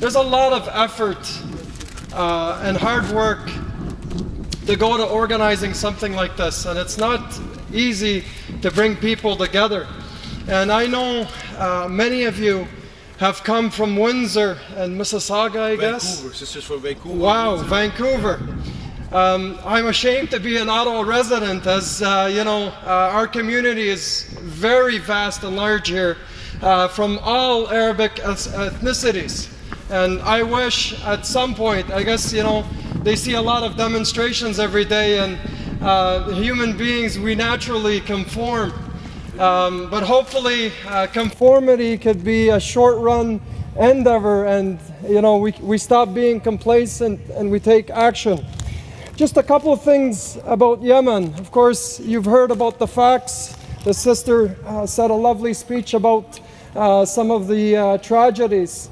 there's a lot of effort and hard work to go to organizing something like this, and it's not easy to bring people together. And I know many of you have come from Windsor and Mississauga, I guess. Vancouver, sisters from Vancouver. Wow, Windsor. Vancouver. I'm ashamed to be an Ottawa resident, as you know, our community is very vast and large here, from all Arabic ethnicities. And I wish at some point, I guess, you know, they see a lot of demonstrations every day, and human beings, we naturally conform. But hopefully conformity could be a short-run endeavor, and you know, we stop being complacent and we take action. Just a couple of things about Yemen. Of course, you've heard about the facts. The sister said a lovely speech about some of the tragedies.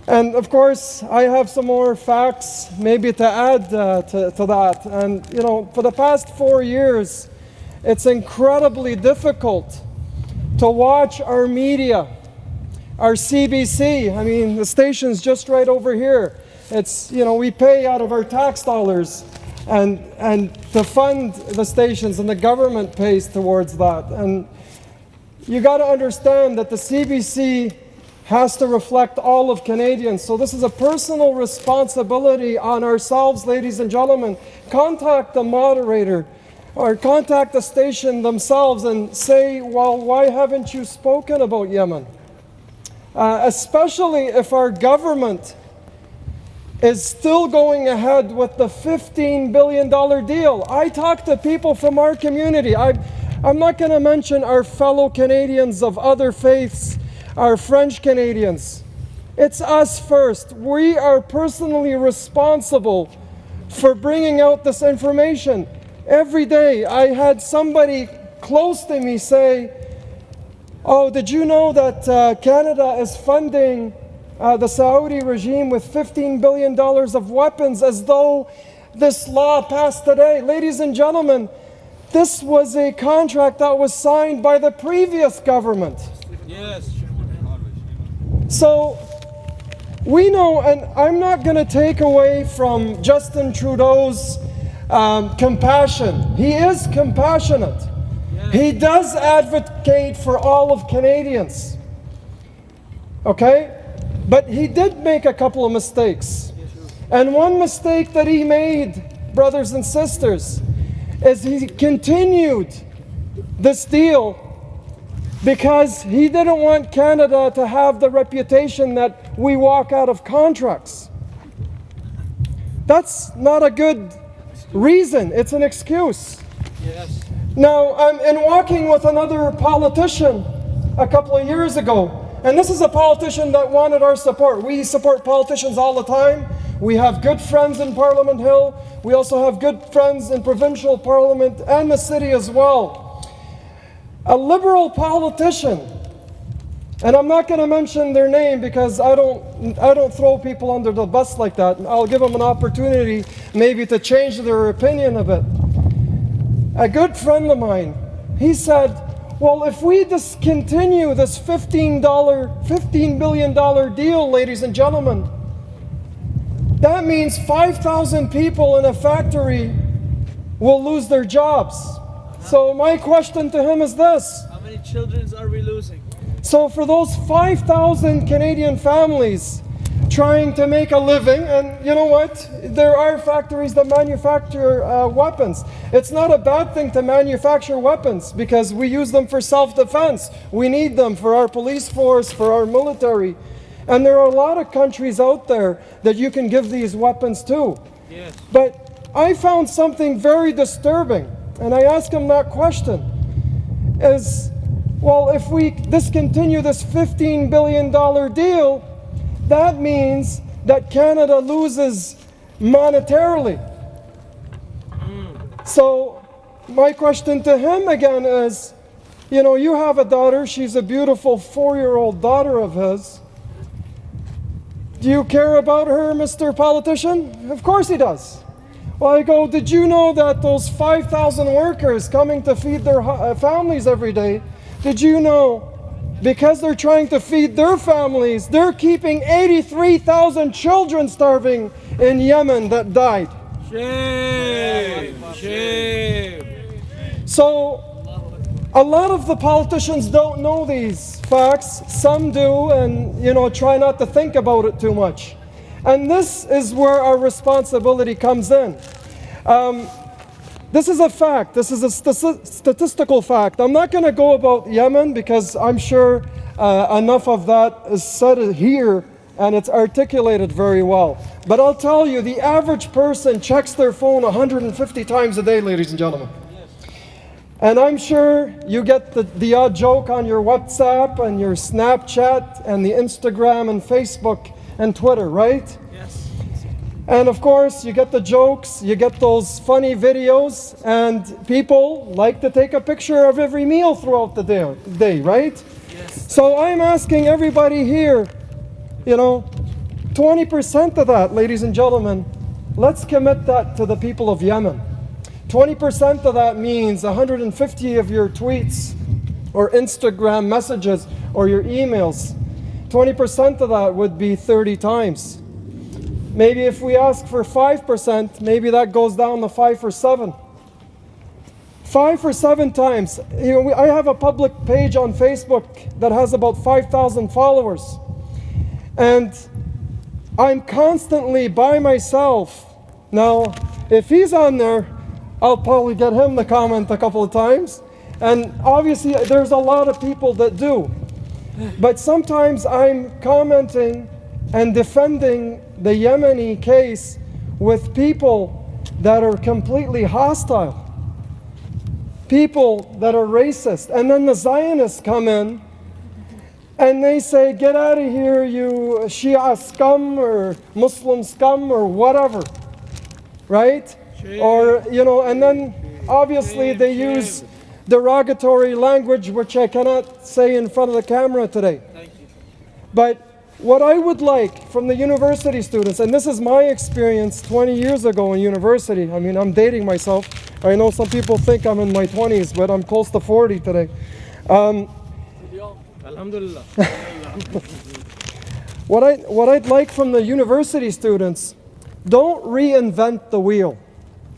And of course, I have some more facts maybe to add to that. And you know, for the past 4 years, it's incredibly difficult to watch our media, our CBC. I mean, the station's just right over here. It's, you know, we pay out of our tax dollars and to fund the stations, and the government pays towards that. And you got to understand that the CBC has to reflect all of Canadians. So this is a personal responsibility on ourselves, ladies and gentlemen. Contact the moderator or contact the station themselves and say, well, why haven't you spoken about Yemen? Especially if our government is still going ahead with the $15 billion deal. I talk to people from our community. I'm not going to mention our fellow Canadians of other faiths, our French Canadians. It's us first. We are personally responsible for bringing out this information. Every day I had somebody close to me say, oh, did you know that Canada is funding the Saudi regime with $15 billion of weapons, as though this law passed today? Ladies and gentlemen, this was a contract that was signed by the previous government. Yes. So we know, and I'm not going to take away from Justin Trudeau's compassion. He is compassionate. He does advocate for all of Canadians. Okay? But he did make a couple of mistakes. And one mistake that he made, brothers and sisters, is he continued this deal because he didn't want Canada to have the reputation that we walk out of contracts. That's not a good reason. It's an excuse. Yes. Now, I'm in walking with another politician a couple of years ago, and this is a politician that wanted our support. We support politicians all the time. We have good friends in Parliament Hill. We also have good friends in provincial parliament and the city as well. A liberal politician, and I'm not going to mention their name because I don't throw people under the bus like that. I'll give them an opportunity maybe to change their opinion a bit. A good friend of mine, he said, well, if we discontinue this $15 billion deal, ladies and gentlemen, that means 5,000 people in a factory will lose their jobs. So my question to him is this. How many children are we losing? So for those 5,000 Canadian families trying to make a living, and you know what? There are factories that manufacture weapons. It's not a bad thing to manufacture weapons because we use them for self-defense. We need them for our police force, for our military. And there are a lot of countries out there that you can give these weapons to. Yes. But I found something very disturbing, and I asked him that question, is, well, if we discontinue this $15 billion deal, that means that Canada loses monetarily. So my question to him again is, you know, you have a daughter, she's a beautiful 4-year-old daughter of his. Do you care about her, Mr. Politician? Of course he does. Well, I go, did you know that those 5,000 workers coming to feed their families every day, did you know because they're trying to feed their families, they're keeping 83,000 children starving in Yemen that died. Shame! Shame! So, a lot of the politicians don't know these facts. Some do, and try not to think about it too much. And this is where our responsibility comes in. This is a fact. This is a statistical fact. I'm not going to go about Yemen because I'm sure enough of that is said here and it's articulated very well. But I'll tell you, the average person checks their phone 150 times a day, ladies and gentlemen. And I'm sure you get the odd joke on your WhatsApp and your Snapchat and the Instagram and Facebook and Twitter, right? Yes. And of course, you get the jokes, you get those funny videos, and people like to take a picture of every meal throughout the day, right? Yes. So I'm asking everybody here, 20% of that, ladies and gentlemen, let's commit that to the people of Yemen. 20% of that means 150 of your tweets or Instagram messages or your emails. 20% of that would be 30 times. Maybe if we ask for 5%, maybe that goes down to 5 or 7. 5 or 7 times. I have a public page on Facebook that has about 5,000 followers. And I'm constantly by myself. Now, if he's on there, I'll probably get him to comment a couple of times. And obviously, there's a lot of people that do. But sometimes I'm commenting and defending the Yemeni case with people that are completely hostile. People that are racist. And then the Zionists come in and they say, get out of here, you Shia scum or Muslim scum or whatever. Right? Or, and then obviously they use derogatory language, which I cannot say in front of the camera today. Thank you. But what I would like from the university students, and this is my experience 20 years ago in university. I mean, I'm dating myself. I know some people think I'm in my 20s, but I'm close to 40 today. Alhamdulillah. What I'd like from the university students, don't reinvent the wheel.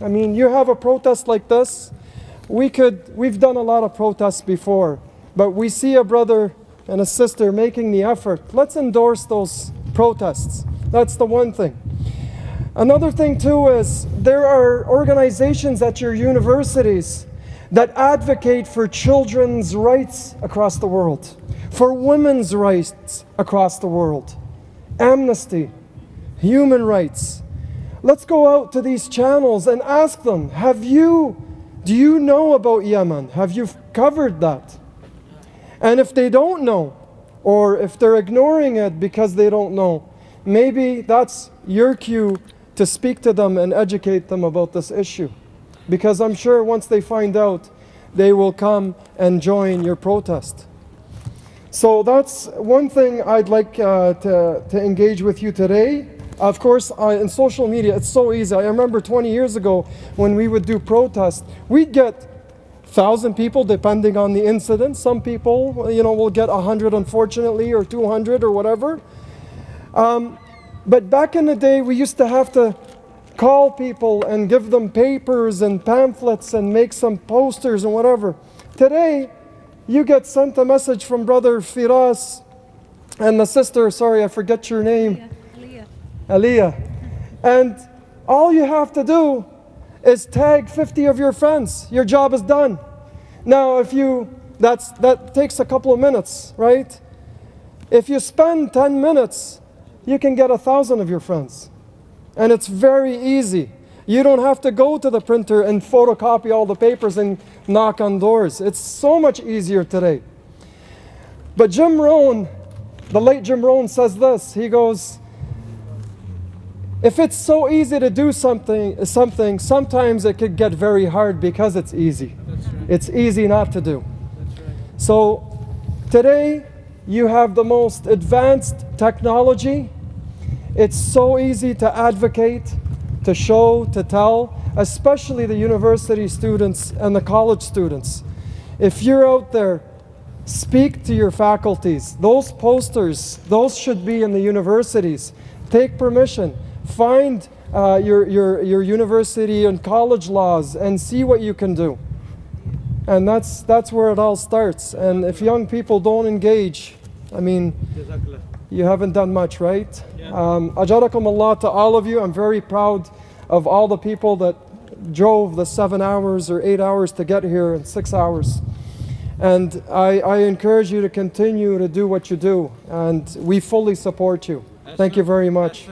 I mean, you have a protest like this, we've done a lot of protests before, but we see a brother and a sister making the effort. Let's endorse those protests. That's the one thing. Another thing too is there are organizations at your universities that advocate for children's rights across the world, for women's rights across the world, amnesty, human rights. Let's go out to these channels and ask them, do you know about Yemen? Have you covered that? And if they don't know, or if they're ignoring it because they don't know, maybe that's your cue to speak to them and educate them about this issue. Because I'm sure once they find out, they will come and join your protest. So that's one thing I'd like to engage with you today. Of course, in social media, it's so easy. I remember 20 years ago when we would do protests, we'd get 1,000 people depending on the incident. Some people, will get 100 unfortunately, or 200 or whatever. But back in the day, we used to have to call people and give them papers and pamphlets and make some posters and whatever. Today, you get sent a message from Brother Firas and the sister, sorry, I forget your name. Aliyah. And all you have to do is tag 50 of your friends. Your job is done. Now, that takes a couple of minutes, right? If you spend 10 minutes, you can get 1,000 of your friends. And it's very easy. You don't have to go to the printer and photocopy all the papers and knock on doors. It's so much easier today. But Jim Rohn, the late Jim Rohn says this. He goes, if it's so easy to do something, sometimes it could get very hard because it's easy. That's right. It's easy not to do. That's right. So today you have the most advanced technology. It's so easy to advocate, to show, to tell, especially the university students and the college students. If you're out there Speak to your faculties. Those posters, those should be in the universities. Take permission. Find your university and college laws and see what you can do. And that's where it all starts. And if young people don't engage, I mean, you haven't done much, right? Ajarakum Allah to all of you. I'm very proud of all the people that drove the 7 hours or 8 hours to get here in 6 hours. And I encourage you to continue to do what you do. And we fully support you. Thank you very much.